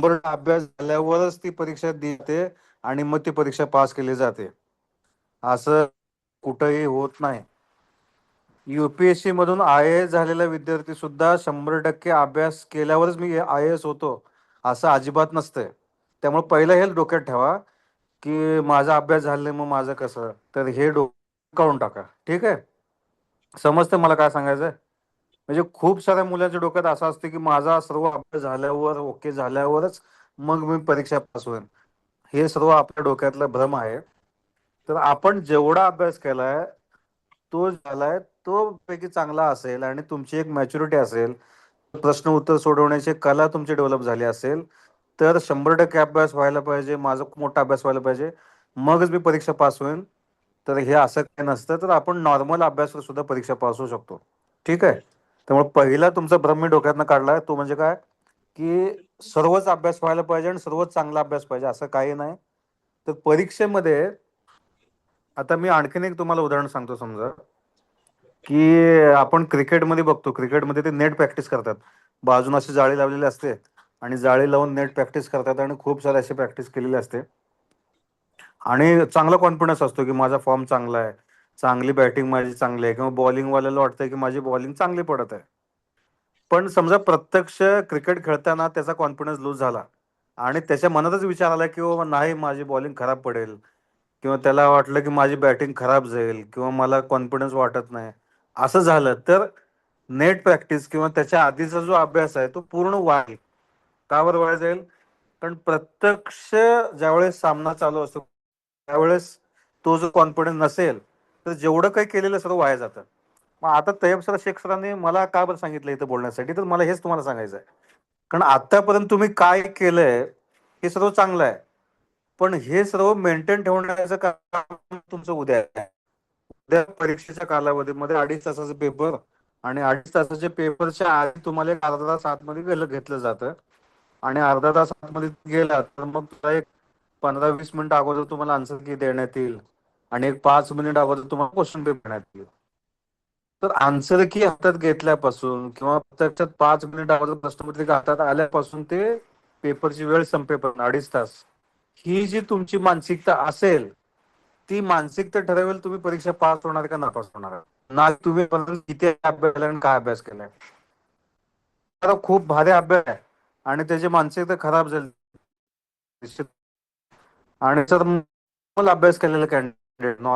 100 अभ्यास झाल्यावरच ती परीक्षा देते आणि मग ती परीक्षा पास केली जाते. असं कुठंही होत नाही. UPSC मधून IAS झालेला विद्यार्थी सुद्धा 100% अभ्यास केल्यावरच मी IAS होतो असं अजिबात नसतंय. त्यामुळे पहिलं हे डोक्यात ठेवा की माझा अभ्यास झाला नाही मग माझं कसं, तर हे डोकं काढून टाका. ठीक आहे, समजतं मला काय सांगायचंय. म्हणजे खूप साऱ्या मुलांच्या डोक्यात असं असते की माझा सर्व अभ्यास झाल्यावर ओके झाल्यावरच मग मी परीक्षा पास होईल. हे सर्व आपल्या डोक्यातला भ्रम आहे. तर आपण जेवढा अभ्यास केलाय तो झालाय तो पैकी चांगला असेल आणि तुमची एक मॅच्युरिटी असेल, प्रश्न उत्तर सोडवण्याची कला तुमची डेव्हलप झाली असेल, तर 100% अभ्यास व्हायला पाहिजे, माझा खूप मोठा अभ्यास व्हायला पाहिजे, मगच मी परीक्षा पास होईन. तर हे असं काही नसतं. तर आपण नॉर्मल अभ्यासावर सुद्धा परीक्षा पास होऊ शकतो. ठीक आहे, त्यामुळे पहिला तुमचा भ्रम मी डोक्यातनं काढलाय तो म्हणजे काय की सर्वच अभ्यास व्हायला पाहिजे आणि सर्वच चांगला अभ्यास पाहिजे असं काही नाही. तर परीक्षेमध्ये आता मी आणखीन एक तुम्हाला उदाहरण सांगतो. समजा की आपण क्रिकेटमध्ये बघतो, क्रिकेटमध्ये ते नेट प्रॅक्टिस करतात, बाजून अशी जाळी लावलेली असते आणि जाळी लावून नेट प्रॅक्टिस करतात आणि खूप सारे अशी प्रॅक्टिस केलेली असते आणि चांगला कॉन्फिडन्स असतो की माझा फॉर्म चांगला आहे, चांगली बॅटिंग माझी चांगली आहे, किंवा बॉलिंगवाल्याला वाटतं की माझी बॉलिंग चांगली पडत आहे. पण समजा प्रत्यक्ष क्रिकेट खेळताना त्याचा कॉन्फिडन्स लूज झाला आणि त्याच्या मनातच विचार आला की बाबा नाही माझी बॉलिंग खराब पडेल, किंवा त्याला वाटलं की माझी बॅटिंग खराब जाईल किंवा मला कॉन्फिडन्स वाटत नाही, असं झालं तर नेट प्रॅक्टिस किंवा त्याच्या आधीचा जो अभ्यास आहे तो पूर्ण वाया. का बरं वाया जाईल? कारण प्रत्यक्ष ज्यावेळेस सामना चालू असतो त्यावेळेस तो जो कॉन्फिडन्स नसेल तर जेवढं काही केलेलं सर्व वाया जातं. मग आता तैयब सर शेख सरांनी मला का बरं सांगितलं इथं बोलण्यासाठी, तर मला हेच तुम्हाला सांगायचं आहे. कारण आतापर्यंत तुम्ही काय केलंय हे सर्व चांगलं आहे, पण हे सर्व मेंटेन ठेवण्याचं काम तुमचं उद्या आहे. उद्या परीक्षेच्या कालावधीमध्ये 2.5 तासाचे पेपर आणि 2.5 तासाच्या पेपरच्या आधी तुम्हाला एक अर्धा तास आतमध्ये घेतलं जातं आणि अर्धा तास आतमध्ये गेला तर मग तुला एक 15-20 मिनिटं अगोदर तुम्हाला आन्सर की देण्यात येईल आणि एक 5 मिनिट अगोदर तुम्हाला क्वेश्चन पेपर देण्यात येईल. तर आन्सर की हातात घेतल्यापासून किंवा प्रत्यक्षात 5 मिनिट अगोदर प्रश्नपत्रिका हातात आल्यापासून ते पेपरची वेळ संपेपर्यंत 2.5 तास, ही जी तुमची मानसिकता असेल ती मानसिकता ठरवेल तुम्ही परीक्षा पास होणार का नापास होणार. ना तुम्ही किती अभ्यास केलाय आणि काय अभ्यास केलाय. तर खूप भारी अभ्यास आहे आणि त्याची मानसिकता खराब झाली आणि जर अभ्यास केलेला कॅन्डिडेट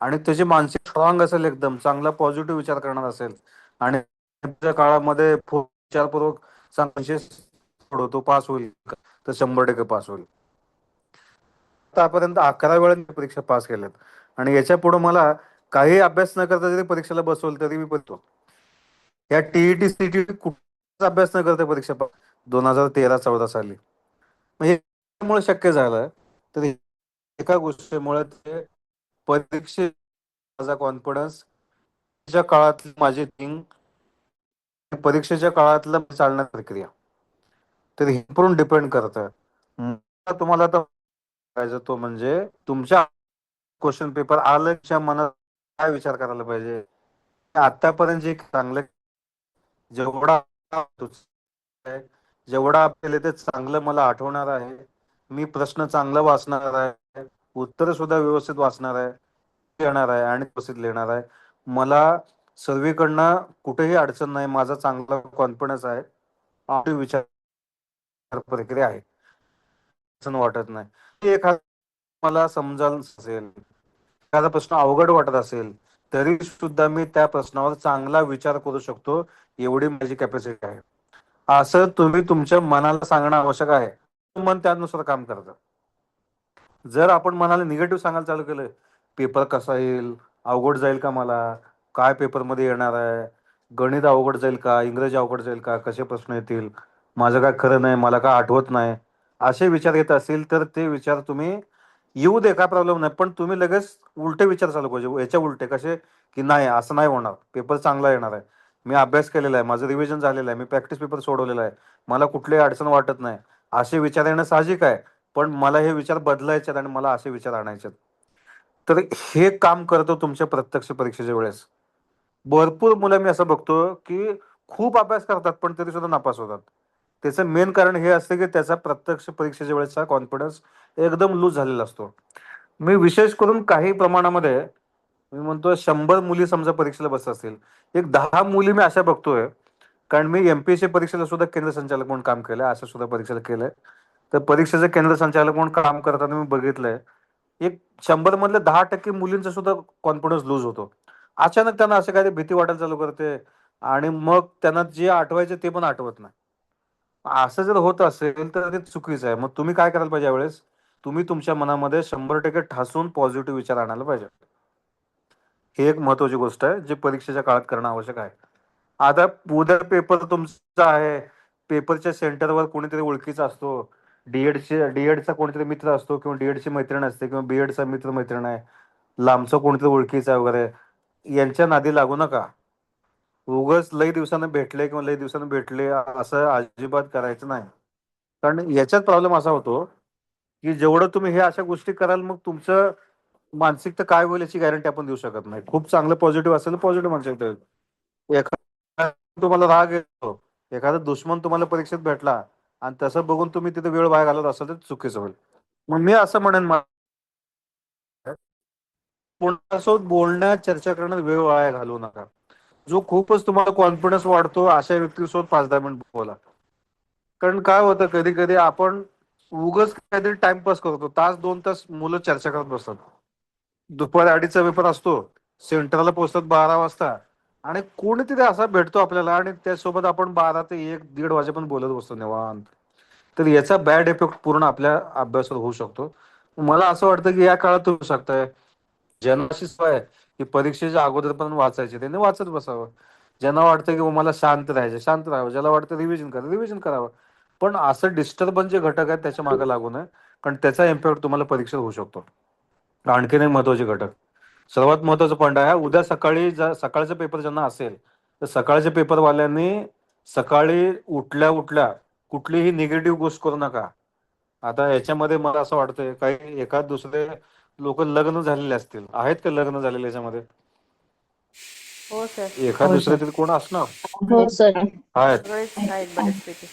आणि त्याची मानसिक स्ट्रॉंग असेल, एकदम चांगला पॉझिटिव्ह विचार करणार असेल आणि काळामध्ये विचारपूर्वक तो पास होईल तर 100% पास होईल. आतापर्यंत 11 वेळा परीक्षा पास केल्यात आणि याच्या पुढे मला काही अभ्यास न करता जरी परीक्षेला बसवलं तरी मी बसतो. या TET CTET कुठलाच अभ्यास न करता परीक्षा 2013-14 साली म्हणजे त्यामुळे शक्य झालं. तर एका गोष्टीमुळे ते परीक्षेत माझा कॉन्फिडन्स, परीक्षेच्या काळातली माझी थिंग, परीक्षेच्या काळातलं चालण्याची प्रक्रिया, तर हे डिपेंड करतं. तुम्हाला आता पाहिजे तो म्हणजे तुमच्या क्वेश्चन पेपर आल्याच्या मनात काय विचार करायला पाहिजे. आतापर्यंत जे चांगलं जेवढा जेवढा आपल्याला ते चांगलं मला आठवणार आहे, मी प्रश्न चांगला वाचणार आहे, उत्तर सुद्धा व्यवस्थित वाचणार आहे, येणार आहे आणि व्यवस्थित लिहिणार आहे. मला सर्वीकडनं कुठेही अडचण नाही, माझा चांगला कॉन्फिडन्स आहे, विचार प्रक्रिया आहे, असं वाटत नाही. एखादा मला समजाल असेल, एखादा प्रश्न अवघड वाटत असेल तरी सुद्धा मी त्या प्रश्नावर चांगला विचार करू शकतो, एवढी माझी कॅपॅसिटी आहे. असं तुम्ही तुमच्या मनाला सांगणं आवश्यक आहे. मन त्यानुसार काम करतं. जर आपण मनाला निगेटिव्ह सांगायला चालू केलं, पेपर कसा येईल, अवघड जाईल का मला, काय पेपरमध्ये येणार आहे, गणित अवघड जाईल का, इंग्रजी अवघड जाईल का, कसे प्रश्न येतील, माझं काय खरं नाही, मला काय आठवत नाही, असे विचार येत असतील तर ते विचार तुम्ही येऊ दे, काय प्रॉब्लेम नाही, पण तुम्ही लगेच उलटे विचार चालू पाहिजे. याच्या उलटे कसे की नाही असं नाही होणार, पेपर चांगला येणार आहे, मी अभ्यास केलेला आहे, माझं रिव्हिजन झालेलं आहे, मी प्रॅक्टिस पेपर सोडवलेला आहे, मला कुठलीही अडचण वाटत नाही, असे विचार येणं साहजिक आहे. पण मला हे विचार बदलायचे आणि मला असे विचार आणायचे. तर हे काम करतो तुमच्या प्रत्यक्ष परीक्षेच्या वेळेस. भरपूर मुलं मी असं बघतो की खूप अभ्यास करतात पण तरी सुद्धा नापास होतात. त्याचं मेन कारण हे असतं की त्याचा प्रत्यक्ष परीक्षेच्या वेळेचा कॉन्फिडन्स एकदम लूज झालेला असतो. मी विशेष करून काही प्रमाणामध्ये मी म्हणतो 100 मुली समजा परीक्षेला बसत असतील, एक 10 मुली मी अशा बघतोय, कारण मी एमपीएससी परीक्षेला सुद्धा केंद्र संचालक म्हणून काम केलंय, असं सुद्धा परीक्षेला केलंय. तर परीक्षेचे केंद्र संचालक म्हणून काम करताना मी बघितलंय, एक 100 मधले 10% मुलींचा सुद्धा कॉन्फिडन्स लूज होतो. अचानक त्यांना असं काही भीती वाटायला चालू करते आणि मग त्यांना जे आठवायचे ते पण आठवत नाही. असं जर होत असेल तर ते चुकीचं आहे. मग तुम्ही काय करायला पाहिजे यावेळेस? तुम्ही तुमच्या मनामध्ये 100% ठासून पॉझिटिव्ह विचार आणायला पाहिजे. ही एक महत्वाची गोष्ट आहे, जी परीक्षेच्या काळात करणं आवश्यक आहे. आता उद्या पेपर तुमचा आहे, पेपरच्या सेंटरवर कोणीतरी ओळखीचा असतो, डीएडचा कोणीतरी मित्र असतो किंवा डीएडची मैत्रीण असते किंवा बीएडचा मित्र मैत्रीण आहे, लांबचा कोणीतरी ओळखीचा आहे वगैरे, यांच्या नादी लागू नका. उगाच लई दिवसानं भेटले किंवा लई दिवसानं भेटले असं अजिबात करायचं नाही. कारण याच्यात प्रॉब्लेम असा होतो की जेवढं तुम्ही हे अशा गोष्टी कराल मग तुमचं मानसिकता काय होईल याची गॅरंटी आपण देऊ शकत नाही. खूप चांगलं पॉझिटिव्ह असेल तर पॉझिटिव्ह मानसिकता होईल. एखादा तुम्हाला राग येतो, एखादा दुश्मन तुम्हाला परीक्षेत भेटला आणि तसं बघून तुम्ही तिथे वेळ वाया घालवत असाल तर चुकीचं होईल. मग मी असं म्हणेन, कोणासोबत बोलण्यात चर्चा करण्यात वेळ वाया घालवू नका. जो खूपच तुम्हाला कॉन्फिडन्स वाढतो अशा व्यक्तीसोबत 5-10 मिनिट बोला. कारण काय होतं कधी कधी आपण उगच काहीतरी टाइमपास करतो, 1-2 तास मुलं चर्चा करत बसतात. दुपारी 2:30चा पेपर असतो, सेंटरला पोहोचतात 12 वाजता आणि कोणीतरी असा भेटतो आपल्याला आणि त्यासोबत आपण 12 ते 1-1:30 वाजेपर्यंत बोलत बसतो निवांत. तर याचा बॅड इफेक्ट पूर्ण आपल्या अभ्यासावर होऊ शकतो. मला असं वाटतं की या काळात तुम्ही शकताय, ज्यांना अशी सवय आहे की परीक्षेच्या अगोदर पण वाचायचे त्यांनी वाचत बसावं. ज्यांना वाटतं की मला शांत राहायचं शांत राहावं, ज्याला वाटतं रिव्हिजन करावं. पण असं डिस्टर्बन्स जे घटक आहेत त्याच्या मागे लागू नये, कारण त्याचा इम्पॅक्ट तुम्हाला परीक्षेत होऊ शकतो. आणखीन एक महत्वाचे घटक, सर्वात महत्वाचा पॉईंट आहे, उद्या सकाळी सकाळचा पेपर ज्यांना असेल तर सकाळच्या पेपरवाल्यांनी सकाळी उठल्या उठल्या कुठलीही निगेटिव्ह गोष्ट करू नका. आता याच्यामध्ये मला असं वाटतंय काही एखाद दुसरे लोक लग्न झालेले असतील, आहेत का लग्न झालेले याच्यामध्ये? हो सर. एखाद दुसरे तरी कोण असणार हो सर. आहेत. सगळेच आहेत बऱ्याचपैकी.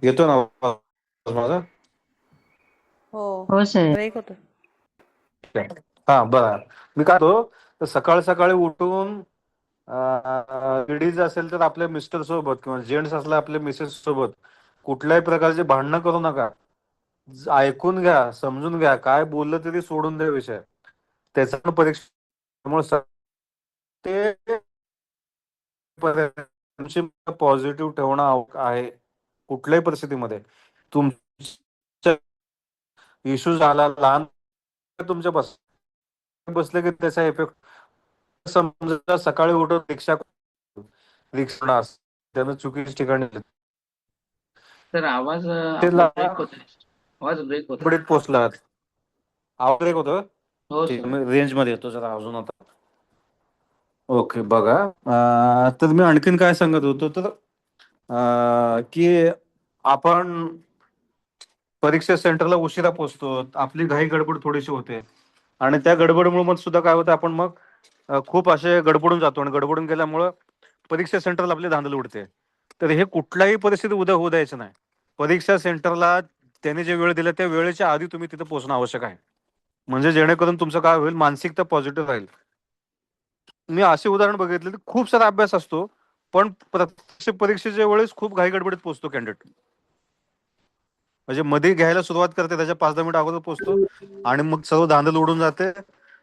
येतो ना आवाज माझा? हो हो सर. ब्रेक होतो. हा बरं, मी काय तो तर सकाळ सकाळी उठून लेडीज असेल तर आपल्या मिस्टर सोबत किंवा जेंट्स असला आपल्या मिसेस सोबत कुठल्याही प्रकारचे भांडणं करू नका. ऐकून घ्या, समजून घ्या, काय बोललं तरी सोडून द्या विषय. त्याचा पण परीक्षा त्यामुळे ते पॉझिटिव्ह ठेवणं आहे कुठल्याही परिस्थितीमध्ये. तुमच्या इश्यूज आला लहान तुमच्या बसले की त्याचा इफेक्ट, समजा सकाळी उठून रिक्षा त्यानं चुकीच्या ठिकाणी सर आवाज आपला ब्रेक होत आहे. आवाज ब्रेक होत आहे. पोहोचलात, आवाज ब्रेक होतो. हो ठीक, सर. मी रेंज मध्ये येतो जरा अजून आता. ओके बघा, तर मी आणखीन काय सांगत होतो तर की आपण परीक्षा सेंटरला उशिरा पोहोचतो, आपली घाई गडबड थोडीशी होते आणि त्या गडबडीमुळे मग सुद्धा काय होतं आपण मग खूप असे गडबडून जातो आणि गडबडून गेल्यामुळं परीक्षा सेंटरला आपली धांदल उडते. तर हे कुठल्याही परिस्थिती उद्या होऊ द्यायचं नाही. परीक्षा सेंटरला त्याने जे वेळ दिला त्या वेळेच्या आधी तुम्ही तिथे पोहोचणं आवश्यक आहे, म्हणजे जेणेकरून तुमचं काय होईल, मानसिकता पॉझिटिव्ह राहील. मी असे उदाहरण बघितले की खूप सारा अभ्यास असतो पण प्रत्यक्ष परीक्षेच्या वेळेस खूप घाई गडबडीत पोहोचतो कॅन्डिडेट. म्हणजे मध्ये घ्यायला सुरुवात करते त्याच्या 5-10 मिनिट अगोदर पोहोचतो आणि मग सर्व धांदल उडून जाते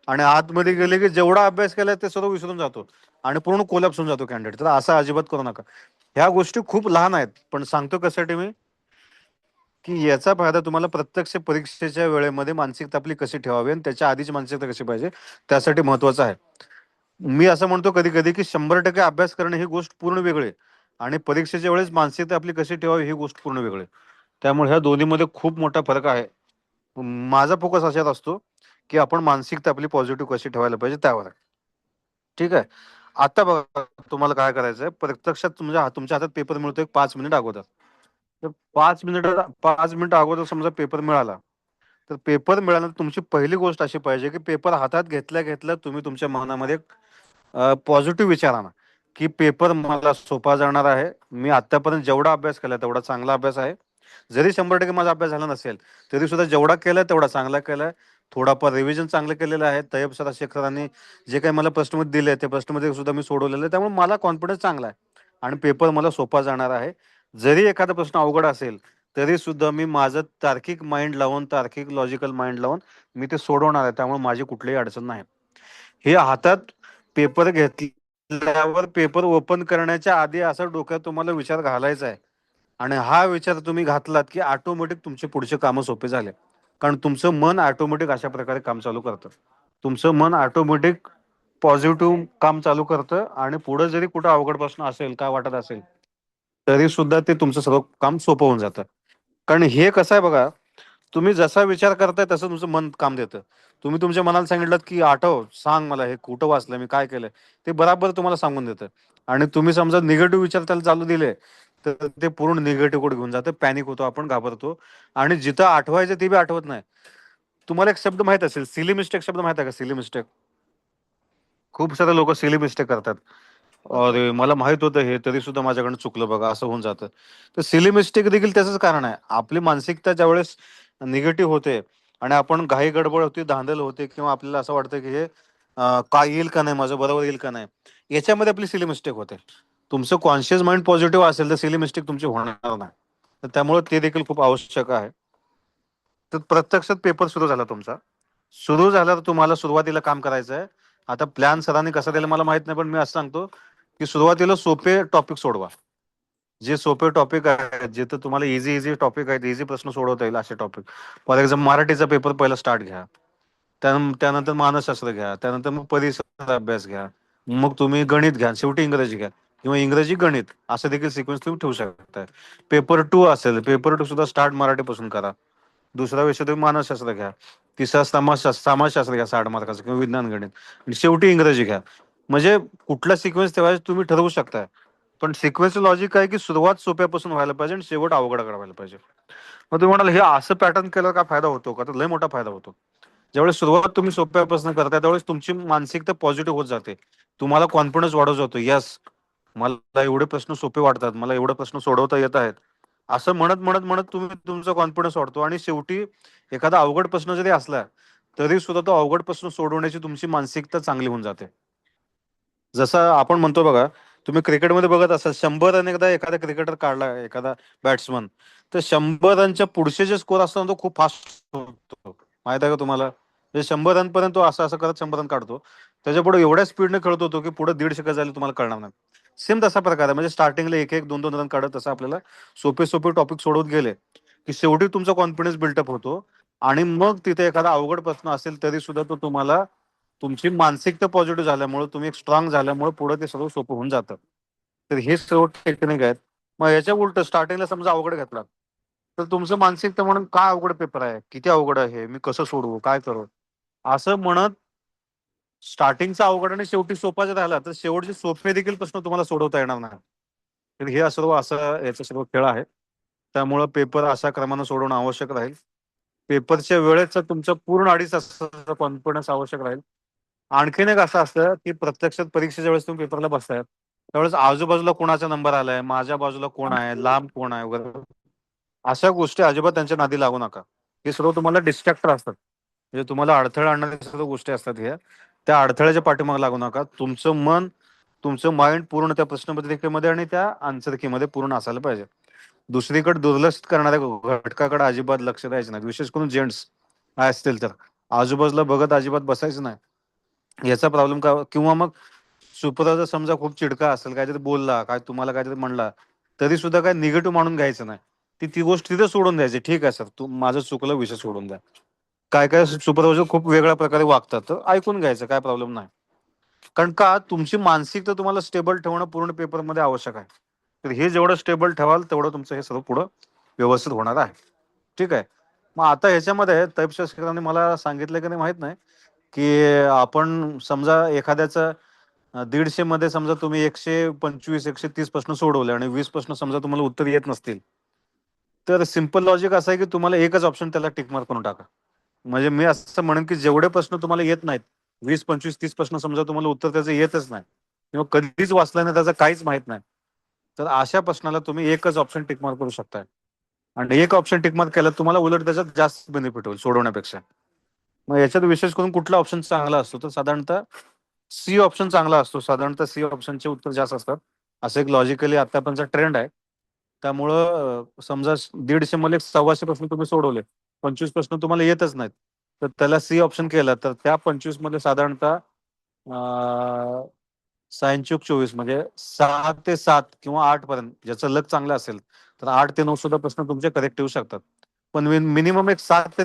आणि आतमध्ये गेले की जेवढा अभ्यास केलाय ते सर्व विसरून जातो आणि पूर्ण कोलॅप्स होऊन जातो कॅन्डिडेट. तर असं अजिबात करू नका. ह्या गोष्टी खूप लहान आहेत पण सांगतो कशासाठी मी, की याचा फायदा तुम्हाला प्रत्यक्ष परीक्षेच्या वेळेमध्ये मानसिकता आपली कशी ठेवावी आणि त्याच्या आधीची मानसिकता कशी पाहिजे त्यासाठी महत्वाचं आहे. मी असं म्हणतो कधी कधी की 100% अभ्यास करणे ही गोष्ट पूर्ण वेगळी आहे आणि परीक्षेच्या वेळेस मानसिकता आपली कशी ठेवावी ही गोष्ट पूर्ण वेगळी आहे. त्यामुळे ह्या दोन्हीमध्ये खूप मोठा फरक आहे. माझा फोकस अशात असतो की आपण मानसिकता आपली पॉझिटिव्ह कशी ठेवायला पाहिजे त्यावर आहे. ठीक आहे. आता बघा तुम्हाला काय करायचंय, प्रत्यक्षात तुमच्या हातात पेपर मिळतो एक 5 मिनिट अगोदर. तर 5 मिनिट अगोदर समजा पेपर मिळाला, तर पेपर मिळाल्यानंतर तुमची पहिली गोष्ट अशी पाहिजे की पेपर हातात घेतल्या घेतल्या तुम्ही तुमच्या मनामध्ये पॉझिटिव्ह विचार आणा की पेपर मला सोपा जाणार आहे. मी आतापर्यंत जेवढा अभ्यास केला तेवढा चांगला अभ्यास आहे. जरी 100% माझा अभ्यास झाला नसेल तरी सुद्धा जेवढा केलाय तेवढा चांगला केलाय. थोडाफार रिव्हिजन चांगलं केलेलं आहे. तैयब सर शेख सरांनी जे काही मला प्रश्नमध्ये दिले ते प्रश्नमध्ये सुद्धा मी सोडवलेलं आहे. त्यामुळे मला कॉन्फिडन्स चांगला आहे आणि पेपर मला सोपा जाणार आहे. जरी एखादा प्रश्न अवघड असेल तरी सुद्धा मी माझं तार्किक माइंड लावून, तार्किक लॉजिकल माइंड लावून मी ते सोडवणार आहे. त्यामुळे माझी कुठलीही अडचण नाही. हे हातात पेपर घेतल्यावर पेपर ओपन करण्याच्या आधी असं डोक्यात तुम्हाला विचार घालायचा आहे आणि हा विचार तुम्ही घातलात की ऑटोमॅटिक तुमचे पुढचे कामं सोपे झाले. कारण तुमचं मन ऑटोमॅटिक अशा प्रकारे काम चालू करतं. तुमचं मन ऑटोमॅटिक पॉझिटिव्ह काम चालू करतं आणि पुढे जरी कुठं अवघड प्रश्न असेल, काय वाटत असेल, तरी सुद्धा ते तुमचं सर्व काम सोपं होऊन जातं. कारण हे कसं आहे बघा, तुम्ही जसा विचार करताय तसं तुमचं मन काम देतं. तुम्ही तुमच्या मनाला सांगितलं की आठव, सांग मला हे कुठं वाचलं, मी काय केलंय, ते बराबर तुम्हाला सांगून देतं. आणि तुम्ही समजा निगेटिव्ह विचार त्याला चालू दिले तर ते पूर्ण निगेटिव्ह कडे घेऊन जातं. पॅनिक होतो आपण, घाबरतो आणि जिथं आठवायचं ते बी आठवत नाही. तुम्हाला एक शब्द माहित असेल, सिली मिस्टेक शब्द माहित आहे का? Silly mistake. खूप सारे लोक सिली मिस्टेक करतात. हो सर. अरे मला माहित होतं हे तरी सुद्धा माझ्याकडनं चुकलं बघा, असं होऊन जातं. तर सिली मिस्टेक देखील त्याचंच कारण आहे. आपली मानसिकता ज्यावेळेस निगेटिव्ह होते आणि आपण घाई गडबड होती, धांदल होते किंवा आपल्याला असं वाटतं की हे काय येईल का नाही, माझं बरोबर येईल का नाही, याच्यामध्ये आपली सिली मिस्टेक होते. तुमचं कॉन्शियस माइंड पॉझिटिव्ह असेल तर सिली मिस्टेक तुमची होणार नाही. तर त्यामुळे ते देखील खूप आवश्यक आहे. तर प्रत्यक्षात पेपर सुरू झाला तुमचा. सुरू झाल्यावर तुम्हाला सुरुवातीला काम करायचं आहे. आता प्लॅन सरांनी कसा दिला मला माहित नाही, पण मी असं सांगतो की सुरुवातीला सोपे टॉपिक सोडवा. जे सोपे टॉपिक आहेत, जिथं तुम्हाला इझी इझी टॉपिक आहेत, इझी प्रश्न सोडवता येईल असे टॉपिक. फॉर एक्झाम्पल मराठीचा पेपर पहिला स्टार्ट घ्या. त्यानंतर मानसशास्त्र घ्या. त्यानंतर मग परिसर अभ्यास घ्या. मग तुम्ही गणित घ्या. शेवटी इंग्रजी घ्या किंवा इंग्रजी गणित असं देखील सिक्वेन्स तुम्ही ठेवू शकता. पेपर 2 असेल, पेपर 2 सुद्धा स्टार्ट मराठीपासून करा. दुसरा विषय तुम्ही मानसशास्त्र घ्या. तिसरा समाजशास्त्र घ्या 60 मार्काचा किंवा विज्ञान गणित आणि शेवटी इंग्रजी घ्या. म्हणजे कुठला सिक्वेन्स ठेवायचा तुम्ही ठरवू शकता. पण सिक्वेन्स लॉजिक आहे की सुरुवात सोप्यापासून व्हायला पाहिजे आणि शेवट अवघड व्हायला पाहिजे. मग तुम्ही म्हणाल हे असं पॅटर्न केलं का फायदा होतो का? तर लय मोठा फायदा होतो. ज्यावेळेस सुरुवात तुम्ही सोप्यापासून करता त्यावेळेस तुमची मानसिकता पॉझिटिव्ह होत जाते. तुम्हाला कॉन्फिडन्स वाढत जातो. यस, मला एवढे प्रश्न सोपे वाटतात, मला एवढे प्रश्न सोडवता येत आहेत. असं म्हणत म्हणत म्हणत तुम्ही तुमचा कॉन्फिडन्स वाढतो आणि शेवटी एखादा अवघड प्रश्न जरी असला तरी सुद्धा तो अवघड प्रश्न सोडवण्याची तुमची मानसिकता चांगली होऊन जाते. जसं आपण म्हणतो बघा, तुम्ही क्रिकेटमध्ये बघत असाल 100 रन एकदा एखादा क्रिकेटर काढला, एखादा बॅट्समन, तर 100 रनच्या पुढचे जे स्कोर असतात तो खूप फास्ट होतो. माहित आहे का तुम्हाला? म्हणजे 100 रन पर्यंत तो असं असं करत 100 रन काढतो. त्याच्या पुढे एवढ्या स्पीडने खेळत होतो की पुढे 150 काय झाले तुम्हाला कळणार नाही. सेम तसा प्रकार आहे. म्हणजे स्टार्टिंगला 1-1, 2-2 रन काढत तसं आपल्याला सोपे सोपे टॉपिक सोडवत गेले की शेवटी तुमचा कॉन्फिडन्स बिल्टअप होतो आणि मग तिथे एखादा अवघड प्रश्न असेल तरी सुद्धा तो तुम्हाला तुमची मानसिकता पॉझिटिव्ह झाल्यामुळे, तुम्ही एक स्ट्रॉंग झाल्यामुळे पुढे ते सर्व सोपं होऊन जातं. तर हे सर्व टेक्निक आहेत. मग याच्या उलट स्टार्टिंगला समजा अवघड घेतला तर तुमचं मानसिकता म्हणून काय अवघड पेपर आहे, किती अवघड आहे, मी कसं सोडवू, काय करू, असं म्हणत स्टार्टिंगचा अवघड आणि शेवटी सोपा जर राहिला तर शेवटचे सोपे देखील प्रश्न तुम्हाला सोडवता येणार नाही. तर हे सर्व असं याचा सर्व खेळ आहे. त्यामुळं पेपर अशा क्रमानं सोडवणं आवश्यक राहील. पेपरच्या वेळेचा तुमचा पूर्ण 2.5 तासाचा कॉन्फिडन्स आवश्यक राहील. आणखीन एक असं असतं की प्रत्यक्षात परीक्षेच्या वेळेस तुम्ही पेपरला बसताय त्यावेळेस आजूबाजूला कोणाचा नंबर आलाय, माझ्या बाजूला कोण आहे, लांब कोण आहे वगैरे अशा गोष्टी अजिबात त्यांच्या नादी लागू नका. हे सर्व तुम्हाला डिस्ट्रॅक्टर असतात. म्हणजे तुम्हाला अडथळा आणणाऱ्या सर्व गोष्टी असतात ह्या. त्या अडथळ्याच्या पाठीमागे लागू नका. तुमचं मन, तुमचं माइंड पूर्ण त्या प्रश्नपत्रिकेमध्ये आणि त्या आन्सर कीमध्ये पूर्ण असायला पाहिजे. दुसरीकडे दुर्लक्ष करणाऱ्या घटकाकडे अजिबात लक्ष द्यायचं नाही. विशेष करून जेंट्स असतील तर आजूबाजूला बघत अजिबात बसायचं नाही. याचा प्रॉब्लेम का किंवा मग सुपरवायझर समजा खूप चिडका असेल, काहीतरी बोलला, काय तुम्हाला काहीतरी म्हणला, तरी सुद्धा काय निगेटिव्ह मानून घ्यायचं नाही. ती गोष्ट तिथे सोडून द्यायची. ठीक आहे सर, तू माझं चुकलं, विषय सोडून द्या. काय काय सुपरवायझर खूप वेगळ्या प्रकारे वागतात, तर ऐकून घ्यायचं, काय प्रॉब्लेम नाही. कारण का तुमची मानसिकता तुम्हाला स्टेबल ठेवणं पूर्ण पेपरमध्ये आवश्यक आहे. तर हे जेवढं स्टेबल ठेवाल तेवढं तुमचं हे सर्व पुढं व्यवस्थित होणार आहे. ठीक आहे. मग आता ह्याच्यामध्ये तैयब शास्त्रींनी मला सांगितलं की नाही माहित नाही, की आपण समजा एखाद्याचं 150 मध्ये समजा तुम्ही 125, 130 प्रश्न सोडवले आणि 20 प्रश्न समजा तुम्हाला उत्तर येत नसतील, तर सिम्पल लॉजिक असं आहे की तुम्हाला एकच ऑप्शन त्याला टिक मार्क करून टाका. म्हणजे मी असं म्हणेन की जेवढे प्रश्न तुम्हाला येत नाहीत, 20, 25, 30 प्रश्न समजा तुम्हाला उत्तर त्याचं येतच नाही किंवा कधीच वाचलं नाही, त्याचं काहीच माहित नाही, तर अशा प्रश्नाला तुम्ही एकच ऑप्शन टिक मार्क करू शकताय. आणि एक ऑप्शन टिक मार्क केलं तुम्हाला उलट त्याच्यात जास्त बेनिफिट होईल सोडवण्यापेक्षा. मग याच्यात विशेष करून कुठला ऑप्शन चांगला असतो, तर साधारणतः सी ऑप्शन चांगला असतो. साधारणतः सी ऑप्शनचे उत्तर जास्त असतात. असं एक लॉजिकली आतापर्यंतचा ट्रेंड आहे. त्यामुळं समजा 150 मध्ये 125 प्रश्न तुम्ही सोडवले, 25 प्रश्न तुम्हाला येतच नाहीत, तर त्याला सी ऑप्शन केलं तर त्या 25 मध्ये साधारणतः 6 चूक 24 म्हणजे 6 ते 7 किंवा 8 पर्यंत, ज्याचं लक चांगलं असेल तर 8 ते 9 सुद्धा प्रश्न तुमचे करेक्ट येऊ शकतात. पण मिनिमम एक 7 ते